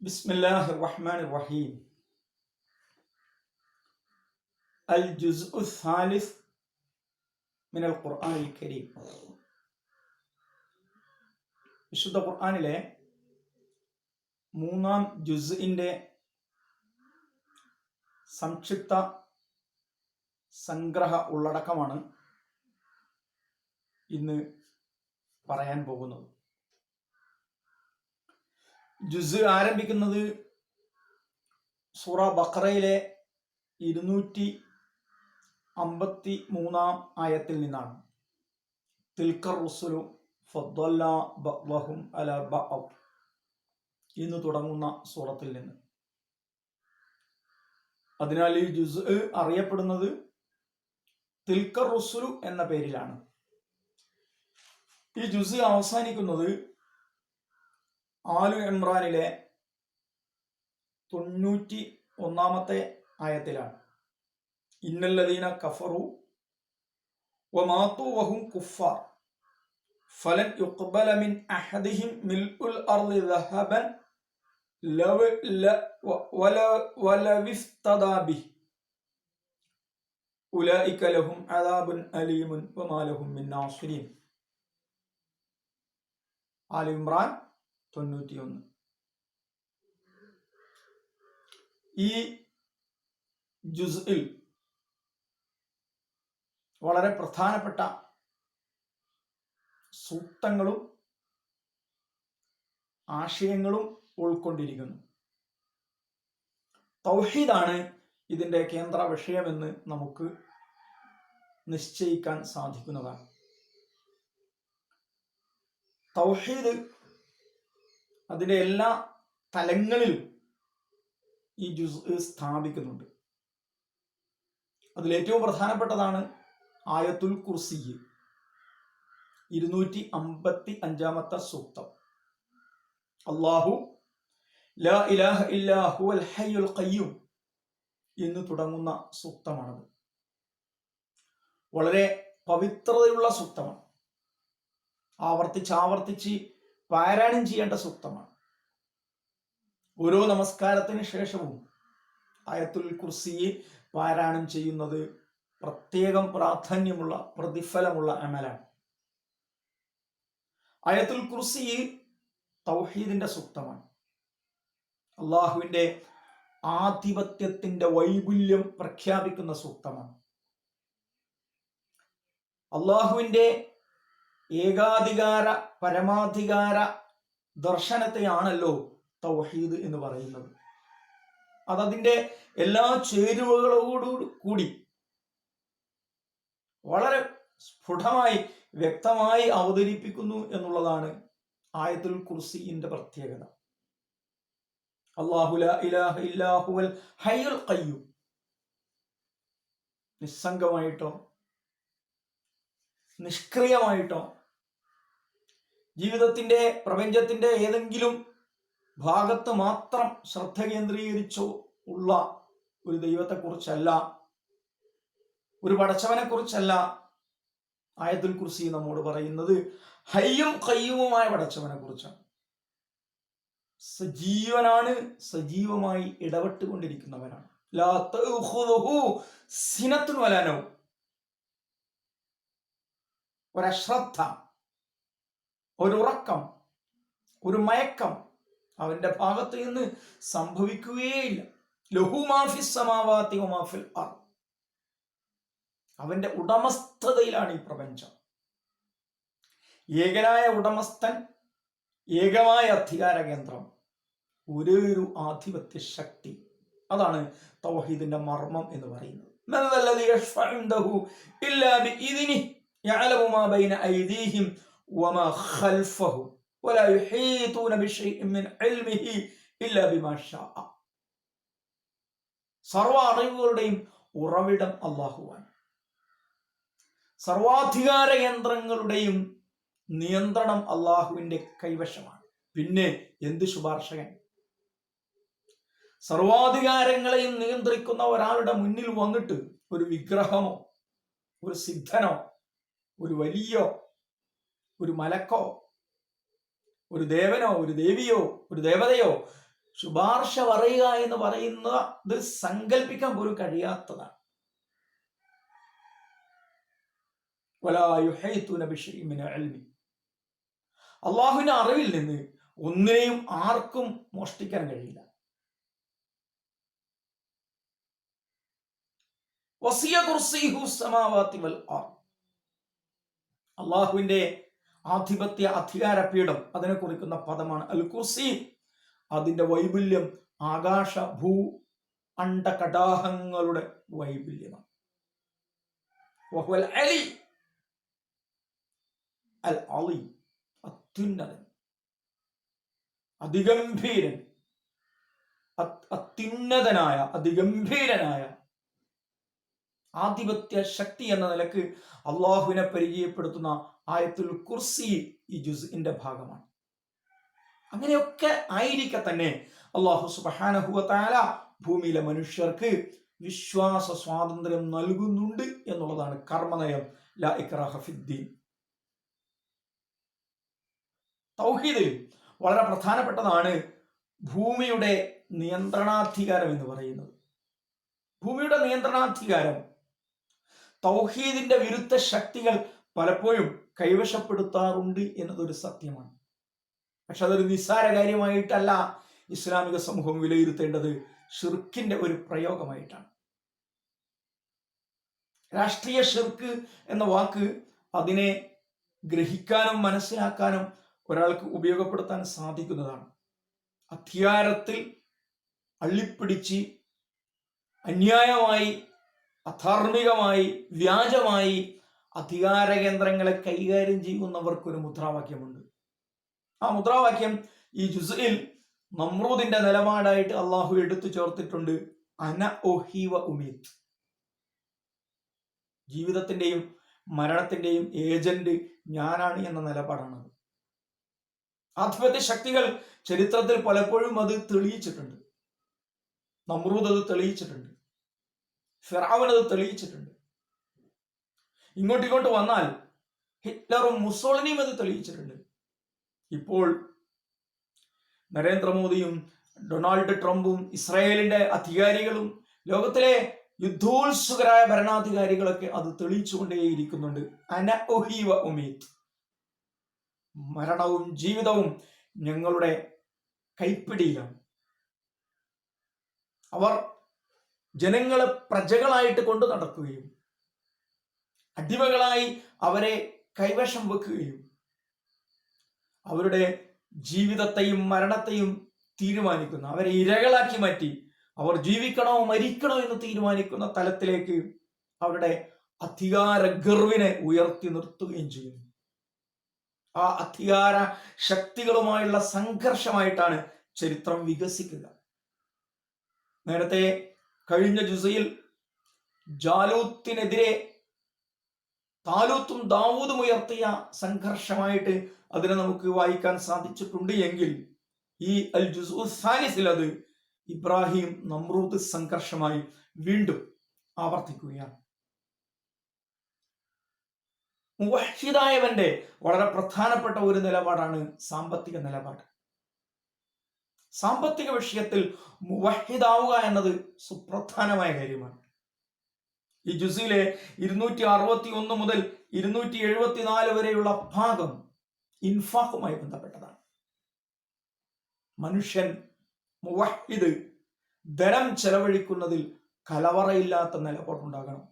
ബിസ്മില്ലാഹിർ റഹ്മാനിർ റഹീം. അൽ ജുസ്ഉ സാലിസ് മിനൽ ഖുർആനിൽ കരീം. വിശുദ്ധ ഖുർആനിലെ മൂന്നാം ജുസ്ഇന്റെ സംക്ഷിപ്ത സംഗ്രഹ ഉള്ളടക്കമാണ് ഇന്ന് പറയാൻ പോകുന്നത്. ജുസ് ആരംഭിക്കുന്നത് സൂറ ബഖറയിലെ 253 ആയത്തിൽ നിന്നാണ്. തിൽക്കർ റുസുലു ഫദ്ദൽനാ ബഅ്ദഹും അലാ ബഅദ് എന്ന് തുടങ്ങുന്ന സൂറത്തിൽ നിന്ന്. അതിനാൽ ഈ ജുസ് അറിയപ്പെടുന്നത് തിൽക്കർ റുസുലു എന്ന പേരിലാണ്. ഈ ജുസ് അവസാനിക്കുന്നത് ആലു ഇമ്രാനിലെ 91 ആയത്തിലാണ്. ഇന്നല്ലദീന കഫറു വമാതു വഹും കുഫാർ ഫലൻ യുഖ്ബല മിൻ അഹദിഹിം മിൽഉൽ അർളി ദഹബൻ വലവിഫ്തദാ ബിഹി ഉലൈക ലഹും അദാബുൻ അലീമുൻ വമാ ലഹും മിൻ നാസിരീൻ. ആലു ഇമ്രാൻ 91. ഈ ജുസ്ഇൽ വളരെ പ്രധാനപ്പെട്ട സൂക്തങ്ങളും ആശയങ്ങളും ഉൾക്കൊണ്ടിരിക്കുന്നു. തൗഹീദാണ് ഇതിന്റെ കേന്ദ്ര വിഷയമെന്ന് നമുക്ക് നിശ്ചയിക്കാൻ സാധിക്കുന്നതാണ്. തൗഹീദ് അതിന്റെ എല്ലാ തലങ്ങളിലും ഈ ജുസ് സ്ഥാപിക്കുന്നുണ്ട്. അതിലേറ്റവും പ്രധാനപ്പെട്ടതാണ് ആയത്തുൽ കുർസി, 255 സൂക്തം. അല്ലാഹു ലാ ഇലാഹ ഇല്ലാ ഹുവൽ ഹയ്യുൽ ഖയ്യൂം എന്ന് തുടങ്ങുന്ന സൂക്തമാണത്. വളരെ പവിത്രതയുള്ള സൂക്തമാണ്. ആവർത്തിച്ച് പാരായണം ചെയ്യേണ്ട സൂക്തമാണ്. ഓരോ നമസ്കാരത്തിന് ശേഷവും ആയത്തുൽ കുർസി പാരായണം ചെയ്യുന്നത് പ്രത്യേകം പ്രാധാന്യമുള്ള പ്രതിഫലമുള്ള അമലാണ്. ആയത്തുൽ കുർസി തൗഹീദിന്റെ സൂക്തമാണ്. അള്ളാഹുവിന്റെ ആധിപത്യത്തിന്റെ വൈപുല്യം പ്രഖ്യാപിക്കുന്ന സൂക്തമാണ്. അള്ളാഹുവിന്റെ ഏകാധികാര പരമാധികാര ദർശനത്തെയാണല്ലോ തൗഹീദ് എന്ന് പറയുന്നത്. അതതിന്റെ എല്ലാ ചേരുവകളോടും കൂടി വളരെ സ്ഫുടമായി വ്യക്തമായി അവതരിപ്പിക്കുന്നു എന്നുള്ളതാണ് ആയത്തുൽ കുർസിയുടെ പ്രത്യേകത. അല്ലാഹു ലാ ഇലാഹ ഇല്ലാ ഹുവൽ ഹയ്യുൽ ഖയ്യൂം. നിസ്സംഗമായിട്ടോ നിഷ്ക്രിയമായിട്ടോ ജീവിതത്തിന്റെ പ്രപഞ്ചത്തിന്റെ ഏതെങ്കിലും ഭാഗത്ത് മാത്രം ശ്രദ്ധ കേന്ദ്രീകരിച്ചോ ഉള്ള ഒരു ദൈവത്തെക്കുറിച്ചല്ല, ഒരു പടച്ചവനെ കുറിച്ചല്ല ആയത്തുൽ കുർസി നമ്മോട് പറയുന്നത്. ഹയ്യും ഖയ്യൂമുമായ പടച്ചവനെ കുറിച്ചാണ്. സജീവനാണ്, സജീവമായി ഇടപെട്ടുകൊണ്ടിരിക്കുന്നവനാണ്. ലാ തഅഖുദുഹു സിനത്തുൻ വലാ നൗം. ഒരശ്രദ്ധ, ഒരുറക്കം, ഒരു മയക്കം അവന്റെ ഭാഗത്ത് നിന്ന് സംഭവിക്കുകയില്ല. ലഹു മാ ഫിസ് സമാവാതി വമാ ഫിൽ അർദ്. അവന്റെ ഉടമസ്ഥതയിലാണ് ഈ പ്രപഞ്ചം. ഏകനായ ഉടമസ്ഥൻ, ഏകമായ അധികാര കേന്ദ്രം, ഒരേ ഒരു ആധിപത്യ ശക്തി. അതാണ് തൗഹീദിന്റെ മർമ്മം എന്ന് പറയുന്നത്. മൻദല്ലദീ യശ്ഫഉ ഇൻദഹു ഇല്ലാ ബിഇദ്നിഹി യഅലമു മാ ബൈന ഐദീഹിം വമാ ഖൽഫഹു വലാ യുഹീതൂന ബിശൈഇൻ മിൻ ഇൽമിഹി ഇല്ലാ ബിമാ ശാഅ. സർവ്വ അറിവുകളുടെയും ഉറവിടം അല്ലാഹുവാണ്. സർവാധികാര യന്ത്രങ്ങളുടെയും നിയന്ത്രണം അള്ളാഹുവിന്റെ കൈവശമാണ്. പിന്നെ എന്ത് ശുപാർശകൻ? സർവാധികാരങ്ങളെയും നിയന്ത്രിക്കുന്ന ഒരാളുടെ മുന്നിൽ വന്നിട്ട് ഒരു വിഗ്രഹമോ, ഒരു സിദ്ധനോ, ഒരു വലിയോ, ഒരു മലക്കോ, ഒരു ദേവനോ, ഒരു ദേവിയോ, ഒരു ദേവതയോ ശുപാർശ പറയുക എന്ന് പറയുന്നത് സങ്കല്പിക്കാൻ പോലും കഴിയാത്തതാണ്. അള്ളാഹുവിന്റെ അറിവിൽ നിന്ന് ഒന്നിനെയും ആർക്കും മോഷ്ടിക്കാൻ കഴിയില്ല. അള്ളാഹുവിന്റെ ആധിപത്യ അധികാരപീഠം അതിനെ കുറിക്കുന്ന പദമാണ് അൽ കുർസി. അതിന്റെ വൈപുല്യം ആകാശ ഭൂ അണ്ടകടാഹങ്ങളുടെ വൈപുല്യമാണ്. അൽ അലി, അത്യുന്നതൻ, അതിഗംഭീരൻ, അത്യുന്നതനായ അതിഗംഭീരനായ ആധിപത്യ ശക്തി എന്ന നിലക്ക് അള്ളാഹുവിനെ പരിചയപ്പെടുത്തുന്ന ആയത്തുൽ കുർസി ഈ ജുസ്ഇന്റെ ഭാഗമാണ്. അങ്ങനെയൊക്കെ ആയിരിക്കെ തന്നെ അള്ളാഹു സുബ്ഹാനഹു വ തആല ഭൂമിയിലെ മനുഷ്യർക്ക് വിശ്വാസ സ്വാതന്ത്ര്യം നൽകുന്നുണ്ട് എന്നുള്ളതാണ് കർമ്മനയം. ലാ ഇക്റാഹ ഫിദ്ദീൻ. തൗഹീദിൽ വളരെ പ്രധാനപ്പെട്ടതാണ് ഭൂമിയുടെ നിയന്ത്രണാധികാരം എന്ന് പറയുന്നത്. ഭൂമിയുടെ നിയന്ത്രണാധികാരം തൗഹീദിന്റെ വിരുദ്ധ ശക്തികൾ പലപ്പോഴും കൈവശപ്പെടുത്താറുണ്ട് എന്നതൊരു സത്യമാണ്. പക്ഷെ അതൊരു നിസ്സാര കാര്യമായിട്ടല്ല ഇസ്ലാമിക സമൂഹം വിലയിരുത്തേണ്ടത്, ഷിർക്കിന്റെ ഒരു പ്രയോഗമായിട്ടാണ്. രാഷ്ട്രീയ ഷിർക്ക് എന്ന വാക്ക് അതിനെ ഗ്രഹിക്കാനും മനസ്സിലാക്കാനും ഒരാൾക്ക് ഉപയോഗപ്പെടുത്താൻ സാധിക്കുന്നതാണ്. അധികാരത്തിൽ അള്ളിപ്പിടിച്ച് അന്യായമായി, അധാർമികമായി, വ്യാജമായി അധികാര കേന്ദ്രങ്ങളെ കൈകാര്യം ചെയ്യുന്നവർക്കൊരു മുദ്രാവാക്യമുണ്ട്. ആ മുദ്രാവാക്യം ഈ ജുസ്ഇൽ നമ്രൂദിന്റെ നിലപാടായിട്ട് അള്ളാഹു എടുത്തു ചേർത്തിട്ടുണ്ട്. അന ഒഹി വ ഉമീത്. ജീവിതത്തിന്റെയും മരണത്തിന്റെയും ഏജന്റ് ഞാനാണ് എന്ന നിലപാടാണത്. ആധിപത്യ ശക്തികൾ ചരിത്രത്തിൽ പലപ്പോഴും അത് തെളിയിച്ചിട്ടുണ്ട്. നമ്രൂദ് അത് തെളിയിച്ചിട്ടുണ്ട്, ഫിർഔൻ അത് തെളിയിച്ചിട്ടുണ്ട്. ഇങ്ങോട്ട് വന്നാൽ ഹിറ്റ്ലറും മുസോളിനിയും അത് തെളിയിച്ചിട്ടുണ്ട്. ഇപ്പോൾ നരേന്ദ്രമോദിയും ഡൊണാൾഡ് ട്രംപും ഇസ്രായേലിന്റെ അധികാരികളും ലോകത്തിലെ യുദ്ധോത്സുകരായ ഭരണാധികാരികളൊക്കെ അത് തെളിയിച്ചുകൊണ്ടേയിരിക്കുന്നുണ്ട്. അന ഒഹി വ ഉമീത്. മരണവും ജീവിതവും ഞങ്ങളുടെ കൈപ്പിടിയിലാണ്. അവർ ജനങ്ങളെ പ്രജകളായിട്ട് കൊണ്ടു നടക്കുകയും അടിമകളായി അവരെ കൈവശം വെക്കുകയും അവരുടെ ജീവിതത്തെയും മരണത്തെയും തീരുമാനിക്കുന്ന, അവരെ ഇരകളാക്കി മാറ്റി അവർ ജീവിക്കണോ മരിക്കണോ എന്ന് തീരുമാനിക്കുന്ന തലത്തിലേക്ക് അവരുടെ അധികാര ഗർവിനെ ഉയർത്തി നിർത്തുകയും ചെയ്യുന്നു. ആ അധികാര ശക്തികളുമായുള്ള സംഘർഷമായിട്ടാണ് ചരിത്രം വികസിക്കുക. നേരത്തെ കഴിഞ്ഞ ജുസയിൽ ജാലൂത്തിനെതിരെ താലൂത്തും ദാവൂദും ഉയർത്തിയ സംഘർഷമായിട്ട് അതിനെ നമുക്ക് വായിക്കാൻ സാധിച്ചിട്ടുണ്ട് എങ്കിൽ ഈ അൽ ജുസ്ഉ സാലിസിൽ അത് ഇബ്രാഹിം നമ്രൂദ് സംഘർഷമായി വീണ്ടും ആവർത്തിക്കുകയാണ്. മുവഹിദായവന്റെ വളരെ പ്രധാനപ്പെട്ട ഒരു നിലപാടാണ് സാമ്പത്തിക നിലപാട്. സാമ്പത്തിക വിഷയത്തിൽ മുവഹിദാവുക എന്നത് സുപ്രധാനമായ കാര്യമാണ്. ഈ ജുസിലെ 261 മുതൽ 274 വരെയുള്ള ഭാഗം ഇൻഫാഖുമായി ബന്ധപ്പെട്ടതാണ്. മനുഷ്യൻ മുവഹിദ് ധനം ചെലവഴിക്കുന്നതിൽ കലവറയില്ലാത്ത നിലപാടുണ്ടാകണം.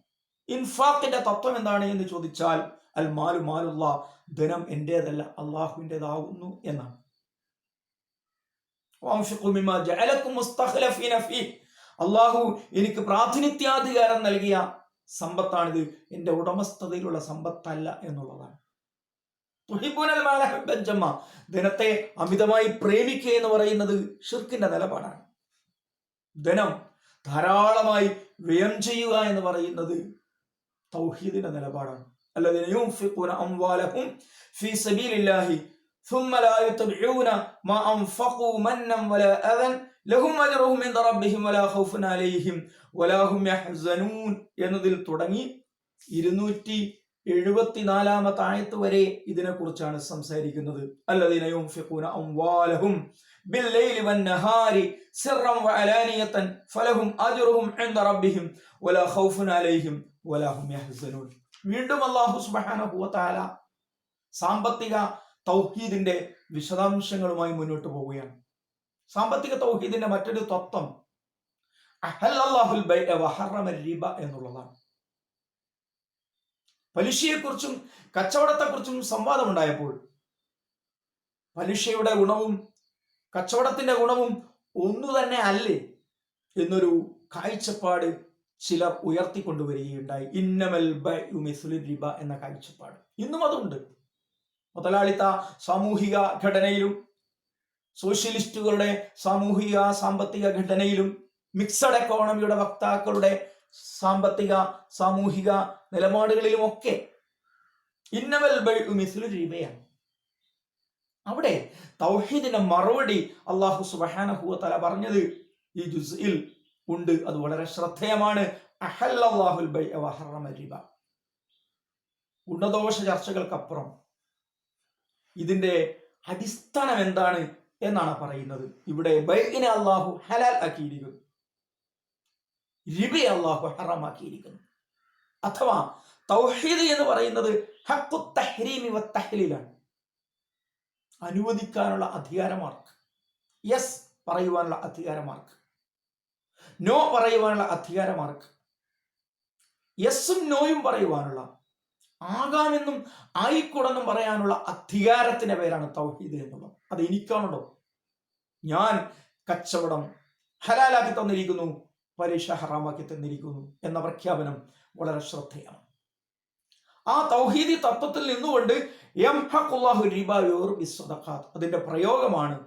ഇൻഫാഖിന്റെ തത്വം എന്താണ് എന്ന് ചോദിച്ചാൽ അൽ മാലു മാലുള്ള, ധനം എന്റേതല്ല അള്ളാഹുവിൻ്റെതാകുന്നു എന്നാണ്. അള്ളാഹു എനിക്ക് പ്രാതിനിധ്യാധികാരം നൽകിയ സമ്പത്താണിത്, എന്റെ ഉടമസ്ഥതയിലുള്ള സമ്പത്തല്ല എന്നുള്ളതാണ്. ധനത്തെ അമിതമായി പ്രേമിക്കുക എന്ന് പറയുന്നത് ഷിർക്കിന്റെ നിലപാടാണ്. ധനം ധാരാളമായി വ്യയം ചെയ്യുക എന്ന് പറയുന്നത് തൗഹീദിന്റെ നിലപാടാണ്. الذين ينفقون أموالهم في سبيل الله ثم لا يتبعون ما أنفقوا منا ولا أذى لهم أجرهم عند ربهم ولا خوف عليهم ولا هم يحزنون എന്നതിൽ തുടങ്ങി 200 74-ാമത്തെ ആയത്ത് വരെ ഇതിനെക്കുറിച്ചാണ് സംസാരിക്കുന്നത്. അല്ലദീന യുൻഫിഖൂന അംവാലഹും ബില്ലൈലി വന്നഹാരി സിർറൻ വഅലാനിയതൻ ഫലഹും അജ്റുഹും ഇൻദ റബ്ബിഹിം വലാ ഖൗഫുൻ അലൈഹിം വലാ ഹും യഹ്സനൂൻ. വീണ്ടും അല്ലാഹു സുബ്ഹാനഹു വ തആല സാമ്പത്തിക തൗഹീദിന്റെ വിശദാംശങ്ങളുമായി മുന്നോട്ട് പോവുകയാണ്. സാമ്പത്തിക തൗഹീദിന്റെ മറ്റൊരു തത്വം അഹല്ലല്ലാഹുൽ ബൈഅ വഹറമ റിബ എന്നുള്ളതാണ്. പലിശയെക്കുറിച്ചും കച്ചവടത്തെക്കുറിച്ചും സംവാദമുണ്ടായപ്പോൾ പലിശയുടെ ഗുണവും കച്ചവടത്തിന്റെ ഗുണവും ഒന്നു തന്നെ അല്ലേ എന്നൊരു കാഴ്ചപ്പാട് ചിലർ ഉയർത്തിക്കൊണ്ടുവരികയുണ്ടായി. ഇന്നമൽ ബൈഉ മിസ്ലുർ റിബ എന്ന കാഴ്ചപ്പാട് ഇന്നും അതുണ്ട്. മുതലാളിത്ത സാമൂഹിക ഘടനയിലും സോഷ്യലിസ്റ്റുകളുടെ സാമൂഹിക സാമ്പത്തിക ഘടനയിലും മിക്സഡ് എക്കോണമിയുടെ വക്താക്കളുടെ സാമ്പത്തിക സാമൂഹിക നിലപാടുകളിലുമൊക്കെ ഇന്നമൽ ബൈഉ മിസ്ലുർ റിബയാണ്. അവിടെ തൗഹീദിന്റെ മറുപടി അല്ലാഹു സുബ്ഹാനഹു വ തആല പറഞ്ഞത് ഈ ജുസ്ഇൽ ഉണ്ട്. അത് വളരെ ശ്രദ്ധേയമാണ്. അഹല്ലല്ലാഹുൽ ബൈഅ വഹറമ റിബ. ഗുണദോഷ ചർച്ചകൾക്കപ്പുറം ഇതിന്റെ അടിസ്ഥാനം എന്താണ് എന്നാണ് പറയുന്നത്. ഇവിടെ ബൈഇനെ അല്ലാഹു ഹലാൽ ആക്കിയിരിക്കുന്നു, റിബയെ അല്ലാഹു ഹറാമാക്കിയിരിക്കുന്നു. അഥവാ തൗഹീദ് എന്ന് പറയുന്നത് ഹഖ്ഖു തഹ്രീമി വ തഹ്ലീലാണ്. അനുവദിക്കാനുള്ള അധികാരമാർക്ക്, യെസ് പറയുവാനുള്ള അധികാരമാർക്ക്, നോ പറയുവാനുള്ള അധികാരമാർക്ക്, യെസ്സും നോയും പറയുവാനുള്ള, ആകാമെന്നും ആയിക്കൂടെന്നും പറയാനുള്ള അധികാരത്തിന്റെ പേരാണ് തൗഹീദ് എന്നുള്ളത്. അത് എനിക്കാണല്ലോ. ഞാൻ കച്ചവടം ഹലാലാക്കി തന്നിരിക്കുന്നു, പലിശ ഹറാമാക്കി തന്നിരിക്കുന്നു എന്ന പ്രഖ്യാപനം വളരെ ശ്രദ്ധേയമാണ്. ആ തൗഹീദി തത്വത്തിൽ നിന്നുകൊണ്ട് യംഹഖുല്ലാഹു റിബ വയുർബി സ്വദഖാത്ത്, അതിന്റെ പ്രയോഗമാണ്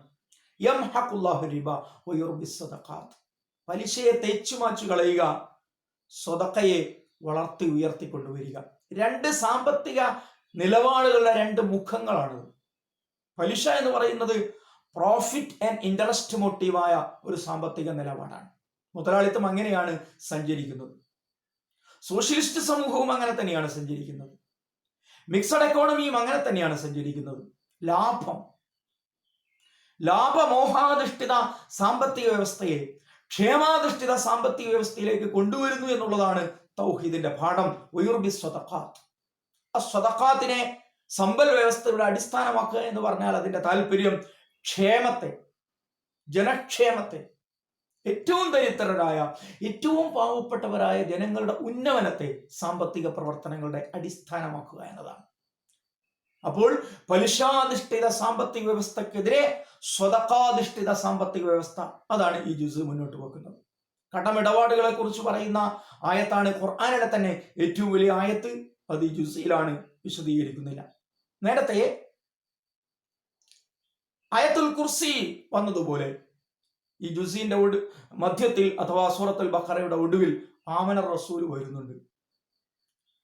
യംഹഖുല്ലാഹു റിബ വയുർബി സ്വദഖാത്ത്. പലിശയെ തേച്ചുമാച്ചു കളയുക, സ്വദഖയെ വളർത്തി ഉയർത്തിക്കൊണ്ടുവരിക. രണ്ട് സാമ്പത്തിക നിലപാടുകളുടെ രണ്ട് മുഖങ്ങളാണ്. പലിശ എന്ന് പറയുന്നത് പ്രോഫിറ്റ് ആൻഡ് ഇൻട്രസ്റ്റ് മോട്ടീവായ ഒരു സാമ്പത്തിക നിലപാടാണ്. മുതലാളിത്തം അങ്ങനെയാണ് സഞ്ചരിക്കുന്നത്. സോഷ്യലിസ്റ്റ് സമൂഹവും അങ്ങനെ തന്നെയാണ് സഞ്ചരിക്കുന്നത്. മിക്സഡ് എക്കോണമിയും അങ്ങനെ തന്നെയാണ് സഞ്ചരിക്കുന്നത്. ലാഭമോഹാധിഷ്ഠിത സാമ്പത്തിക വ്യവസ്ഥയെ ക്ഷേമാധിഷ്ഠിത സാമ്പത്തിക വ്യവസ്ഥയിലേക്ക് കൊണ്ടുവരുന്നു എന്നുള്ളതാണ് തൗഹീദിന്റെ പാഠം. വയുർബി സ്വദഖാത്ത്. ആ സ്വദഖാത്തിനെ സമ്പൽ വ്യവസ്ഥയുടെ അടിസ്ഥാനമാക്കുക എന്ന് പറഞ്ഞാൽ അതിന്റെ താല്പര്യം ക്ഷേമത്തെ, ജനക്ഷേമത്തെ, ഏറ്റവും ദരിദ്രരായ ഏറ്റവും പാവപ്പെട്ടവരായ ജനങ്ങളുടെ ഉന്നമനത്തെ സാമ്പത്തിക പ്രവർത്തനങ്ങളുടെ അടിസ്ഥാനമാക്കുക എന്നതാണ്. അപ്പോൾ പലിശാധിഷ്ഠിത സാമ്പത്തിക വ്യവസ്ഥക്കെതിരെ സ്വദഖാധിഷ്ഠിത സാമ്പത്തിക വ്യവസ്ഥ, അതാണ് ഈ ജുസ് മുന്നോട്ട് വെക്കുന്നത്. കടമിടപാടുകളെ കുറിച്ച് പറയുന്ന ആയത്താണ് ഖുർആനിലെ തന്നെ ഏറ്റവും വലിയ ആയത്ത്. അത് ഈ ജുസിലാണ്, വിശദീകരിക്കുന്നില്ല. നേരത്തെ ആയത്തുൽ കുർസി വന്നതുപോലെ ഈ ജുസിന്റെ മധ്യത്തിൽ അഥവാ സൂറത്തുൽ ബഖറയുടെ ഒടുവിൽ ആമന റസൂൽ വരുന്നുണ്ട്.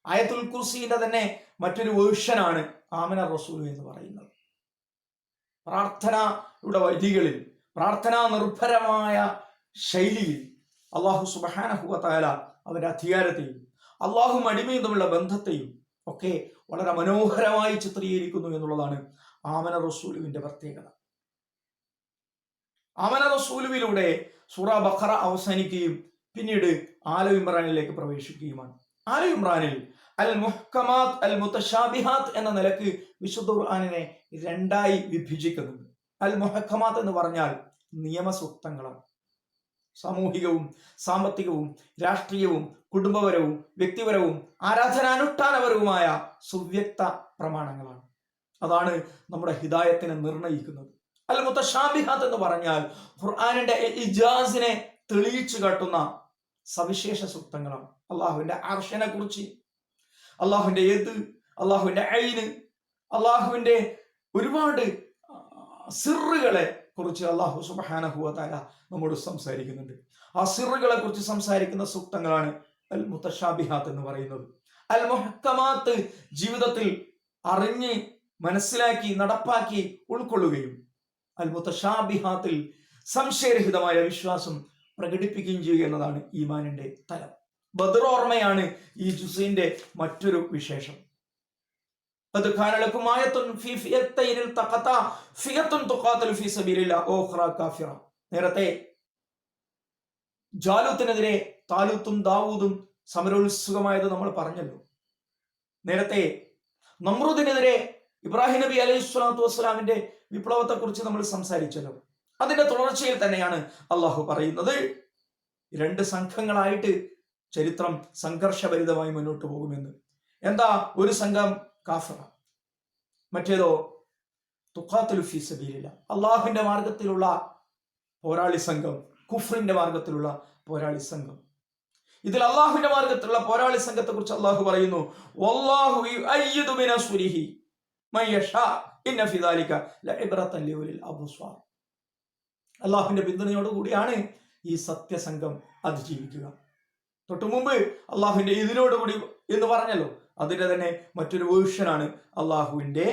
ആയത്തുൽ കുർസിന്റെ തന്നെ മറ്റൊരു വേർഷനാണ് ആമന റസൂൽ എന്ന് പറയുന്നത്. പ്രാർത്ഥനയുടെ വരികളിൽ, പ്രാർത്ഥനാ നിർഭരമായ ശൈലിയിൽ അല്ലാഹു സുബ്ഹാനഹു വ തആല അവരുടെ അധികാരത്തെയും അല്ലാഹുവും അടിമയും തമ്മിലുള്ള ബന്ധത്തെയും ഒക്കെ വളരെ മനോഹരമായി ചിത്രീകരിക്കുന്നു എന്നുള്ളതാണ് ആമന റസൂലുവിന്റെ പ്രത്യേകത. ആമന റസൂലുവിലൂടെ സൂറ ബഖറ അവസാനിക്കുകയും പിന്നീട് ആല ഇമ്രാനിലേക്ക് പ്രവേശിക്കുകയുമാണ്. ആല ഇമ്രാനിൽ അൽ മുഹ്കമാത്ത് അൽ മുതശാബിഹാത്ത് എന്ന നിലക്ക് വിശുദ്ധ ഖുർആനിനെ രണ്ടായി വിഭജിക്കുന്നുണ്ട്. അൽ മുഹ്കമാത്ത് എന്ന് പറഞ്ഞാൽ നിയമസൂക്തങ്ങളാണ്. സാമൂഹികവും സാമ്പത്തികവും രാഷ്ട്രീയവും കുടുംബപരവും വ്യക്തിപരവും ആരാധനാനുഷ്ഠാനപരവുമായ സുവ്യക്ത പ്രമാണങ്ങളാണ്. അതാണ് നമ്മുടെ ഹിദായത്തിനെ നിർണയിക്കുന്നത്. അൽ മുതശാബിഹാത്ത് എന്ന് പറഞ്ഞാൽ ഖുർആനിന്റെ ഇജാസിനെ തെളിയിച്ചു കാട്ടുന്ന സവിശേഷ സൂക്തങ്ങളാണ്. അള്ളാഹുവിന്റെ അർശനെ കുറിച്ച്, അള്ളാഹുവിന്റെ യദ്, അള്ളാഹുവിന്റെ ഐന്, അള്ളാഹുവിന്റെ ഒരുപാട് സിറുകളെ കുറിച്ച് അള്ളാഹു സുബ്ഹാനഹു വ തആല നമ്മോട് സംസാരിക്കുന്നുണ്ട്. ആ സിറുകളെ കുറിച്ച് സംസാരിക്കുന്ന സൂക്തങ്ങളാണ് അൽ മുതശാബിഹാത്ത് എന്ന് പറയുന്നത്. അൽ മുഹ്കമാത്ത് ജീവിതത്തിൽ അറിഞ്ഞ് മനസ്സിലാക്കി നടപ്പാക്കി ഉൾക്കൊള്ളുകയും അൽ മുതശാബിഹാത്തിൽ സംശയരഹിതമായ വിശ്വാസം പ്രകടിപ്പിക്കുകയും ചെയ്യുക എന്നതാണ് ഈമാനിന്റെ തലം. ബദർ ഓർമ്മയാണ് ഈ ജുസിന്റെ മറ്റൊരു വിശേഷം. ഖദ് കാന ലക്കും ആയത്തുൻ ഫീ ഫിയത്തൈനിൽ തഖത ഫിയത്തുൻ തുഖാതിലു ഫീ സബീലില്ലാഹ് ഉഖ്റ കാഫിറ. നേരത്തെ ജാലൂത്തിനെതിരെ താലൂത്തും ദാവൂദും സമരോത്സുകമായത് നമ്മൾ പറഞ്ഞല്ലോ. നേരത്തെ നമ്രൂദിനെതിരെ ഇബ്രാഹിം നബി അലൈഹി സ്വലാത്തു വസ്സലാമിന്റെ വിപ്ലവത്തെ കുറിച്ച് നമ്മൾ സംസാരിച്ചല്ലോ. അതിന്റെ തുടർച്ചയിൽ തന്നെയാണ് അള്ളാഹു പറയുന്നത്, രണ്ട് സംഘങ്ങളായിട്ട് ചരിത്രം സംഘർഷഭരിതമായി മുന്നോട്ട് പോകുമെന്ന്. എന്താ? ഒരു സംഘം കാഫിറ, മറ്റേതോ തുഖാതിലു ഫീ സബീലില്ലാഹ്, അള്ളാഹുവിന്റെ മാർഗത്തിലുള്ള പോരാളി സംഘം, കുഫ്രിന്റെ മാർഗത്തിലുള്ള പോരാളി സംഘം. ഇതിൽ അള്ളാഹുവിന്റെ മാർഗത്തിലുള്ള പോരാളി സംഘത്തെ കുറിച്ച് അള്ളാഹു പറയുന്നു, വല്ലാഹു യുഅയ്യിദു ബിനസ്രിഹി മൻ യശാ ഇന്ന ഫീ ദാലിക ലഇബ്റതൻ ലിഉലിൽ അബ്സ്വാർ. അള്ളാഹുവിന്റെ പിന്തുണയോടുകൂടിയാണ് ഈ സത്യസംഘം അതിജീവിക്കുക. തൊട്ടു മുമ്പ് അള്ളാഹുവിന്റെ ഇതിനോടുകൂടി എന്ന് പറഞ്ഞല്ലോ, അതിന്റെ തന്നെ മറ്റൊരു വേർഷനാണ് അള്ളാഹുവിന്റെ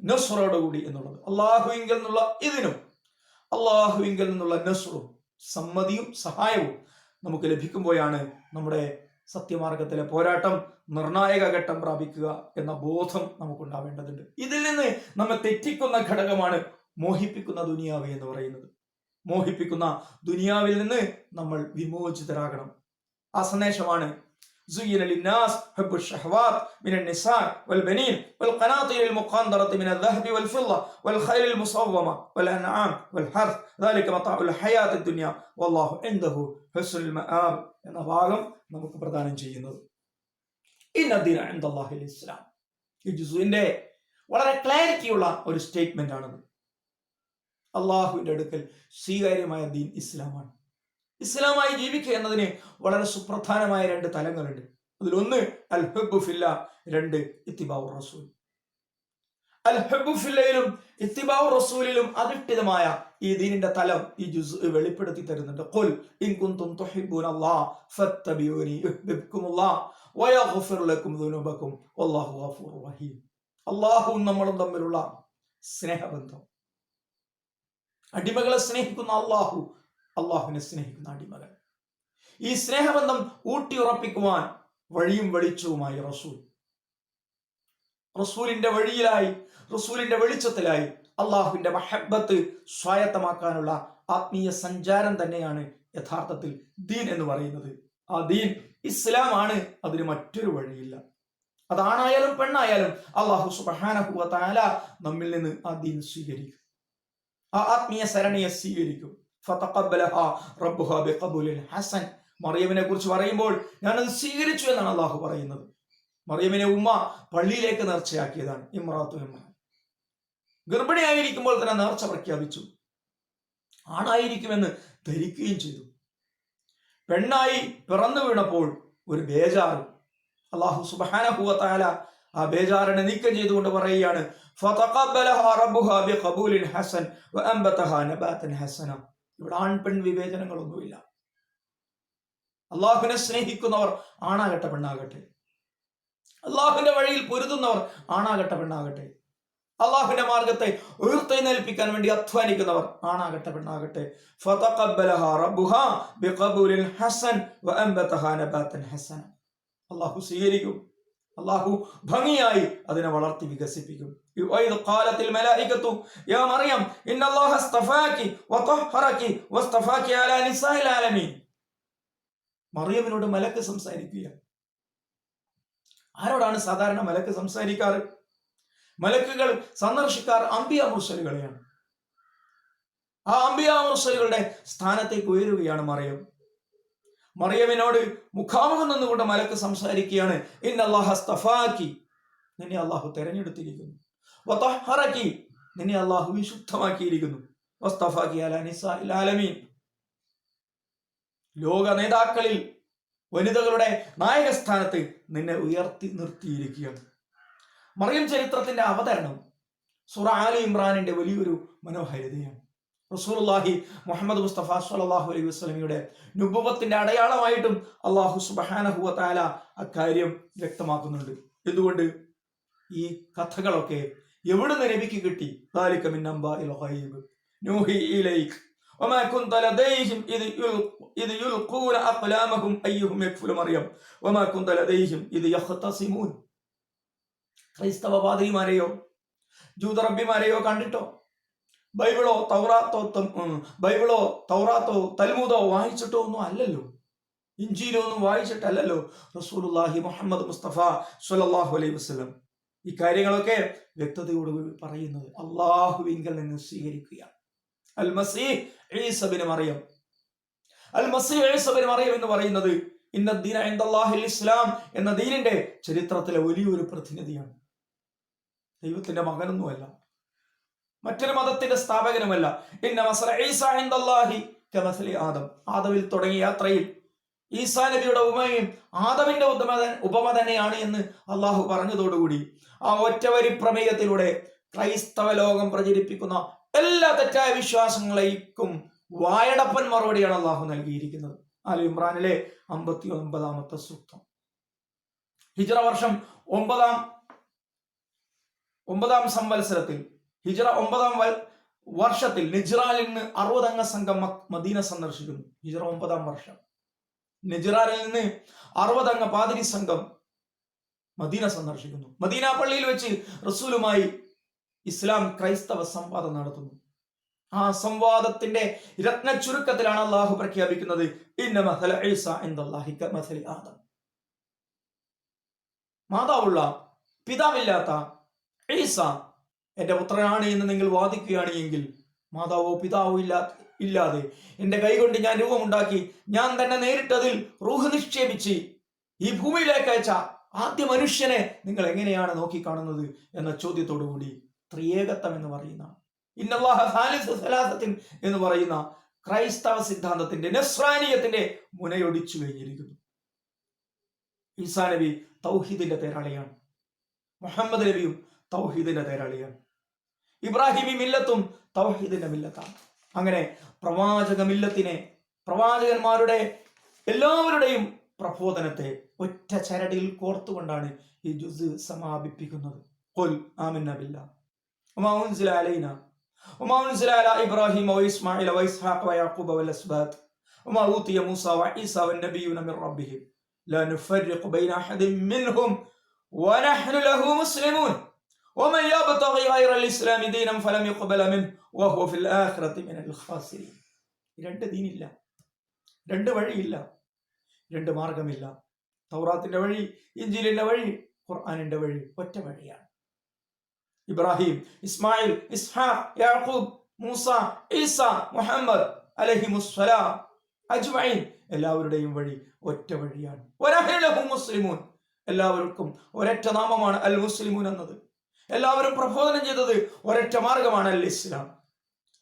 നസ്റോടുകൂടി എന്നുള്ളത്. അള്ളാഹുവിങ്കിൽ നിന്നുള്ള ഇതിനും അള്ളാഹുവിങ്കിൽ നിന്നുള്ള നസ്റും സമ്മതിയും സഹായവും നമുക്ക് ലഭിക്കുമ്പോഴാണ് നമ്മുടെ സത്യമാർഗത്തിലെ പോരാട്ടം നിർണായക ഘട്ടം പ്രാപിക്കുക എന്ന ബോധം നമുക്കുണ്ടാവേണ്ടതുണ്ട്. ഇതിൽ നിന്ന് നമ്മെ തെറ്റിക്കുന്ന ഘടകമാണ് മോഹിപ്പിക്കുന്ന ദുനിയാവ് എന്ന് പറയുന്നത്. മോഹിപ്പിക്കുന്ന ദുനിയാവിൽ നിന്ന് നമ്മൾ വിമോചിതരാകണം. ആ സന്ദേശമാണ് زين للناس حب الشهوات من النساء والبنين والقناطير المقنطرة من الذهب والفضة والخيل المصومة والأنعام والحرث ذلك متاع الحياة الدنيا والله عنده حسن المآب എന്ന ഭാഗം നമുക്ക് പ്രദാനം ചെയ്യുന്നത്. ഇന്ന ദീന ഇൻദല്ലാഹിൽ ഇസ്ലാം. ഈ ജുസുവിന്റെ വളരെ ക്ലാരിറ്റിയുള്ള ഒരു സ്റ്റേറ്റ്മെന്റ് ആണത്. അള്ളാഹുവിന്റെ അടുക്കൽ സ്വീകാര്യമായ ദീൻ ഇസ്ലാമാണ്. ഇസ്ലാമായി ജീവിക്കുക എന്നതിന് വളരെ സുപ്രധാനമായ രണ്ട് തലങ്ങളുണ്ട്. അതിലൊന്ന് അൽ ഹബ്ബു ഫില്ലാ, രണ്ട് ഇത്തിബാഉ റസൂൽ. അൽ ഹബ്ബു ഫില്ലയിലും ഇത്തിബാഉ റസൂലിലും അധിഷ്ഠിതമായ ഈ ദീനിന്റെ തലം ഈ ജുസ് വെളിപ്പെടുത്തി തരുന്നുണ്ട്. ഖുൽ ഇൻ കുൻതും തുഹിബ്ബൂനല്ലാഹ ഫത്തബിഊനി യുഹ്ബിബ്കുമുല്ലാഹ് വയഗ്ഫിർ ലക്കും ദുനൂബക്കും വല്ലാഹു ഗഫൂറുർ റഹീം. അല്ലാഹുവും നമ്മളും തമ്മിലുള്ള സ്നേഹബന്ധം. അടിമകളെ സ്നേഹിക്കുന്ന അല്ലാഹു, അള്ളാഹുവിനെ സ്നേഹിക്കുന്ന അടിമകൾ. ഈ സ്നേഹബന്ധം ഊട്ടിയുറപ്പിക്കുവാൻ വഴിയും വെളിച്ചവുമായി റസൂൽ. റസൂലിന്റെ വഴിയിലായി, റസൂലിന്റെ വെളിച്ചത്തിലായി അള്ളാഹുവിന്റെ മഹബ്ബത്ത് സ്വായത്തമാക്കാനുള്ള ആത്മീയ സഞ്ചാരം തന്നെയാണ് യഥാർത്ഥത്തിൽ ദീൻ എന്ന് പറയുന്നത്. ആ ദീൻ ഇസ്ലാം ആണ്. അതിന് മറ്റൊരു വഴിയില്ല. അതാണായാലും പെണ്ണായാലും അള്ളാഹു സുബ്ഹാനഹു വ തആല നമ്മിൽ നിന്ന് ആ ദീൻ സ്വീകരിക്കും, ആ ആത്മീയ സരണിയെ സ്വീകരിക്കും. ഫതഖബ്ബലഹാ റബ്ബുഹാ ബിഖബൂലിൻ ഹസൻ. മറിയമിനെ കുറിച്ച് പറയുമ്പോൾ ഞാനത് സ്വീകരിച്ചു എന്നാണ് അള്ളാഹു പറയുന്നത്. മറിയമിനെ ഉമ്മ പള്ളിയിലേക്ക് നേർച്ചയാക്കിയതാണ്. ഇമ്രാത്തു ഇമ്രാൻ ഗർഭിണിയായിരിക്കുമ്പോൾ തന്നെ നേർച്ച പ്രഖ്യാപിച്ചു. ആണായിരിക്കുമെന്ന് ധരിക്കുകയും ചെയ്തു. പെണ്ണായി പിറന്നു വീണപ്പോൾ ഒരു ബേജാറ്. അള്ളാഹു സുബ്ഹാനഹു വ തആല ആ ബേജാറിനെ നീക്കം ചെയ്തുകൊണ്ട് പറയുകയാണ്, ഫതഖബ്ബലഹാ റബ്ബുഹാ ബിഖബൂലിൻ ഹസൻ വഅൻബതഹാ നബാതൻ ഹസന. ഇവിടെ ആൺ പെൺ വിവേചനങ്ങളൊന്നുമില്ല. അള്ളാഹുവിനെ സ്നേഹിക്കുന്നവർ ആണാകട്ടെ പെണ്ണാകട്ടെ, അള്ളാഹുവിന്റെ വഴിയിൽ പൊരുതുന്നവർ ആണാകട്ടെ പെണ്ണാകട്ടെ, അള്ളാഹുവിന്റെ മാർഗത്തെ ഉയർത്തെഴുന്നേൽപ്പിക്കാൻ വേണ്ടി അധ്വാനിക്കുന്നവർ ആണാകട്ടെ പെണ്ണാകട്ടെ, ഫതഖബ്ബലഹാ റബ്ബുഹാ ബിഖബൂലിൻ ഹസൻ വഅൻബതഹാ നബാതൻ ഹസന. അള്ളാഹു സ്വീകരിക്കും. അള്ളാഹു ഭംഗിയായി അതിനെ വളർത്തി വികസിപ്പിക്കും. മറിയമിനോട് മലക്ക് സംസാരിക്കുക. ആരോടാണ് സാധാരണ മലക്ക് സംസാരിക്കാറ്? മലക്കുകൾ സന്ദർശിക്കാർ അംബിയ മുർസലുകളെയാണ്. ആ അംബിയ മുർസലുകളുടെ സ്ഥാനത്തേക്ക് ഉയരുകയാണ് മറിയം. മറിയമിനോട് മുഖാമുഖം നിന്നുകൊണ്ട് മലക്ക് സംസാരിക്കുകയാണ്. ഇന്നല്ലാഹ അസ്തഫാകി, നിന്നെ അള്ളാഹു തെരഞ്ഞെടുത്തിരിക്കുന്നു. വതഹറകി, നിന്നെ അള്ളാഹു വിശുദ്ധമാക്കിയിരിക്കുന്നു. വസ്തഫാകി അലാ നിസാഇൽ ആലമീൻ, ലോക നേതാക്കളിൽ വനിതകളുടെ നായകസ്ഥാനത്ത് നിന്നെ ഉയർത്തി നിർത്തിയിരിക്കുകയാണ്. മറിയം ചരിത്രത്തിന്റെ അവതരണം സൂറ ആലി ഇമ്രാനിന്റെ വലിയൊരു മനോഹാരിതയാണ്. റസൂലുള്ളാഹി മുഹമ്മദ് മുസ്തഫ സ്വല്ലല്ലാഹു അലൈഹി വസല്ലമയുടെ നുബുവത്തിന്റെ അടയാളമായിട്ടും അല്ലാഹു സുബ്ഹാനഹു വ തആല അക്കാര്യം വ്യക്തമാക്കുന്നുണ്ട്. എന്തുകൊണ്ട്? ഈ കഥകളൊക്കെ എവിടുന്ന് നബിക്ക് കിട്ടി? ദാലിക മിൻ അംബാഇൽ ഗൈബ് നൂഹി ഇലൈക വമാ കുൻത ലദൈഹിം ഇദ് യുൽഖൂന അഖ്ലാമഹും അയ്യുഹും യക്ഫുലു മറിയം വമാ കുൻത ലദൈഹിം ഇദ് യഖ്തസിമൂൻ. ക്രൈസ്തവ പാതിരിമാരെയോ ജൂതറബിമാരെയോ കണ്ടിട്ടോ ബൈബിളോ തൗറാത്തോ തൽമൂദോ വായിച്ചിട്ടോ ഒന്നും അല്ലല്ലോ, ഇഞ്ചീലോ ഒന്നും വായിച്ചിട്ടല്ലല്ലോ റസൂലുള്ളാഹി മുഹമ്മദ് മുസ്തഫ സ്വല്ലല്ലാഹു അലൈഹി വസല്ലം ഈ കാര്യങ്ങളൊക്കെ വ്യക്തതയോടുകൂടി പറയുന്നത് അള്ളാഹുവിങ്കൽ നിന്ന് സ്വീകരിക്കുകയാണ്. അൽ മസീഹ് ഈസ ബിൻ മറിയം എന്ന് പറയുന്നത് ഇന്ന ദീന ഇൻദല്ലാഹിൽ ഇസ്ലാം എന്ന ദീനിന്റെ ചരിത്രത്തിലെ വലിയൊരു പ്രതിനിധിയാണ്. ദൈവത്തിന്റെ മകനൊന്നുമല്ല, മറ്റൊരു മതത്തിന്റെ സ്ഥാപകനുമല്ല. ഇന്ന മസല ഈസ ഇൻദല്ലാഹി കമസലി ആദം. ആദമിൽ തുടങ്ങിയ യാത്രയിൽ ഈസാ നബിയുടെ ഉപമയും ആദമിന്റെ ഉപമ തന്നെയാണ് എന്ന് അള്ളാഹു പറഞ്ഞതോടുകൂടി ആ ഒറ്റവരി പ്രമേയത്തിലൂടെ ക്രൈസ്തവ ലോകം പ്രചരിപ്പിക്കുന്ന എല്ലാ തെറ്റായ വിശ്വാസങ്ങളേക്കും വായടപ്പൻ മറുപടിയാണ് അള്ളാഹു നൽകിയിരിക്കുന്നത്. ആലി ഇമ്രാനിലെ 59-ാമത്തെ സൂക്തം. ഹിജ്റ വർഷം 9-ാം സംവത്സരത്തിൽ ഹിജ്റ 9-ാം വർഷത്തിൽ നിജ്റാനിൽ നിന്ന് 60 അംഗ സംഘം മദീന സന്ദർശിക്കുന്നു. ഹിജ്റ 9-ാം വർഷം നിജ്റാനിൽ നിന്ന് 60 അംഗ പാതിരി സംഘം മദീന സന്ദർശിക്കുന്നു. മദീന പള്ളിയിൽ വെച്ച് റസൂലുമായി ഇസ്ലാം ക്രൈസ്തവ സംവാദം നടത്തുന്നു. ആ സംവാദത്തിന്റെ രത്ന ചുരുക്കത്തിലാണ് അള്ളാഹു പ്രഖ്യാപിക്കുന്നത് ഇന്ന മസല ഈസ ഇൻദല്ലാഹി കമസലി ആദം. മാതാവുള്ള പിതാവില്ലാത്ത ഈസ എന്റെ പുത്രനാണ് എന്ന് നിങ്ങൾ വാദിക്കുകയാണ് എങ്കിൽ, മാതാവോ പിതാവോ ഇല്ലാതെ എന്റെ കൈകൊണ്ട് ഞാൻ രൂപമുണ്ടാക്കി ഞാൻ തന്നെ നേരിട്ടതിൽ റൂഹ് നിക്ഷേപിച്ച് ഈ ഭൂമിയിലേക്ക് അയച്ച ആദ്യ മനുഷ്യനെ നിങ്ങൾ എങ്ങനെയാണ് നോക്കിക്കാണുന്നത് എന്ന ചോദ്യത്തോടുകൂടി ത്രിയേകത്വം എന്ന് പറയുന്ന ഇന്നല്ലാഹ സാലിസു സലാസത്തിൻ എന്ന് പറയുന്ന ക്രൈസ്തവ സിദ്ധാന്തത്തിന്റെ നസ്രാനിയത്തിന്റെ മുനയൊടിച്ചു കഴിഞ്ഞിരിക്കുന്നു. ഈസാ നബി തൗഹീദിന്റെ തേരാളിയാണ്. മുഹമ്മദ് നബിയും തൗഹീദിന്റെ തേരാളിയാണ്. ഇബ്രാഹിമി മില്ലത്തും തൗഹീദിന്റെ മില്ലത്താണ്. അങ്ങനെ പ്രവാചക മില്ലത്തിനെ, പ്രവാചകന്മാരുടെ എല്ലാവരുടെയും പ്രബോധനത്തെ ഒറ്റ ചരടിൽ കോർത്തുകൊണ്ടാണ് ഈ ജുസ് സമാപിപ്പിക്കുന്നത്. ഖുൽ ആമന്ന ബില്ലാഹ് വമാ ഉൻസില അലൈനാ വമാ ഉൻസില അലാ ഇബ്രാഹീമ വഇസ്മാഈല വഇസ്ഹാഖ വയാഖൂബ വൽഅസ്ബാത്ത് വമാ ഊതിയ മൂസാ വഈസാ വന്നബിയ്യൂന മിർ റബ്ബിഹിം ലാ നുഫർരിഖു ബൈന അഹദിൻ മിൻഹും വനഹ്നു ലഹു മുസ്ലിമൂൻ വമൻ യബ്തഗി ഗൈറൽ ഇസ്ലാമി ദീനൻ ഫലം യുഖ്ബല മിൻഹു വഹുവ ഫിൽ ആഖിറതി മിനൽ ഖാസിരീൻ. രണ്ട് ദീനില്ല, രണ്ട് വഴിയില്ല, രണ്ട് മാർഗമില്ല. തൗറാത്തിന്റെ വഴി, ഇഞ്ചീലിന്റെ വഴി, ഖുർആനിന്റെ വഴി ഒറ്റ വഴിയാണ്. ഇബ്രാഹിം, ഇസ്മായിൽ, ഇസ്ഹാഖ്, യാഖൂബ്, മൂസ, ഈസ, മുഹമ്മദ് അലൈഹിമുസ്സലാം അജ്മഈൻ എല്ലാവരുടെയും വഴി ഒറ്റ വഴിയാണ്. വനഹ്നു ലഹു മുസ്ലിമൂൻ. എല്ലാവർക്കും ഒരൊറ്റ നാമമാണ് അൽ മുസ്ലിമൂൻ എന്നത്. എല്ലാവരും പ്രബോധനം ചെയ്തത് ഒരൊറ്റ മാർഗമാണ് അൽ ഇസ്ലാം.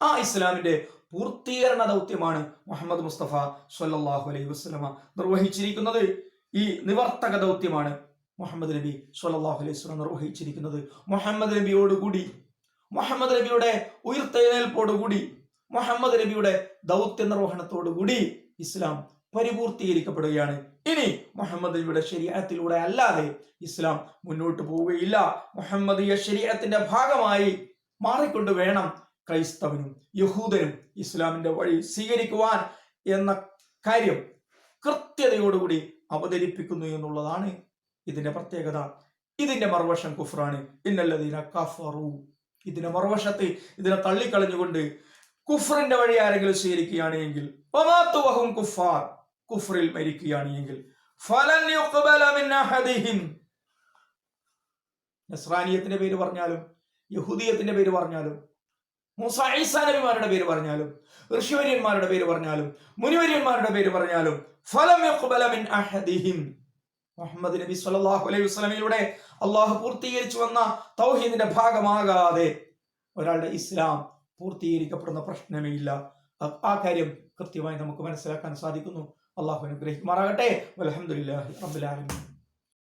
ആ ഇസ്ലാമിന്റെ പൂർത്തീകരണ ദൗത്യമാണ് മുഹമ്മദ് മുസ്തഫ സ്വല്ലല്ലാഹു അലൈഹി വസല്ലമ നിർവഹിച്ചിരിക്കുന്നത്. ഈ നിവർത്തക ദൗത്യമാണ് മുഹമ്മദ് നബി സ്വല്ലല്ലാഹു അലൈഹി വസല്ലം നിർവഹിച്ചിരിക്കുന്നത്. മുഹമ്മദ് നബിയോടുകൂടി, മുഹമ്മദ് നബിയുടെ ഉയർത്തെഴുന്നേൽപ്പോടുകൂടി, മുഹമ്മദ് നബിയുടെ ദൗത്യ നിർവഹണത്തോടുകൂടി ഇസ്ലാം പരിപൂർത്തീകരിക്കപ്പെടുകയാണ്. ഇനി മുഹമ്മദ് നബിയുടെ ശരീഅത്തിലൂടെ അല്ലാതെ ഇസ്ലാം മുന്നോട്ട് പോവുകയില്ല. മുഹമ്മദീയ ശരീഅത്തിന്റെ ഭാഗമായി മാറിക്കൊണ്ട് വേണം ക്രൈസ്തവനും യഹൂദനും ഇസ്ലാമിന്റെ വഴി സ്വീകരിക്കുവാൻ എന്ന കാര്യം കൃത്യതയോടുകൂടി അവതരിപ്പിക്കുന്നു എന്നുള്ളതാണ് ഇതിന്റെ പ്രത്യേകത. ഇതിന്റെ മറുവശം കുഫ്റാണ്. ഇന്നല്ലദീന കഫറു. ഇതിന്റെ മറുവശത്ത് ഇതിനെ തള്ളിക്കളഞ്ഞുകൊണ്ട് കുഫ്റിന്റെ വഴി ആരെങ്കിലും സ്വീകരിക്കുകയാണ് എങ്കിൽ, കുഫാർ, കുഫ്റിൽ മരിക്കുകയാണ് എങ്കിൽ, ഫലൻ യുഖ്ബല മിൻ അഹദിഹിം. നസ്രാനിയത്തിന്റെ പേര് പറഞ്ഞാലും യഹൂദിയത്തിന്റെ പേര് പറഞ്ഞാലും മൂസാ ഈസാ നബിമാരുടെ പേര് പറഞ്ഞാലും ഋഷിവര്യന്മാരുടെ പേര് പറഞ്ഞാലും മുനിവര്യന്മാരുടെ പേര് പറഞ്ഞാലും ഫലം യുഖ്ബല മിൻ അഹദിഹിം. മുഹമ്മദ് നബി സ്വല്ലല്ലാഹു അലൈഹി വസല്ലമയിലൂടെ അള്ളാഹു പൂർത്തീകരിച്ചു വന്ന തൗഹീദിന്റെ ഭാഗമാകാതെ ഒരാളുടെ ഇസ്ലാം പൂർത്തീകരിക്കപ്പെടുന്ന പ്രശ്നമേ ഇല്ല. ആ കാര്യം കൃത്യമായി നമുക്ക് മനസ്സിലാക്കാൻ സാധിക്കുന്നു. അള്ളാഹു അനുഗ്രഹിക്കുമാറാകട്ടെ. വൽഹംദുലില്ലാഹി റബ്ബിൽ ആലമീൻ.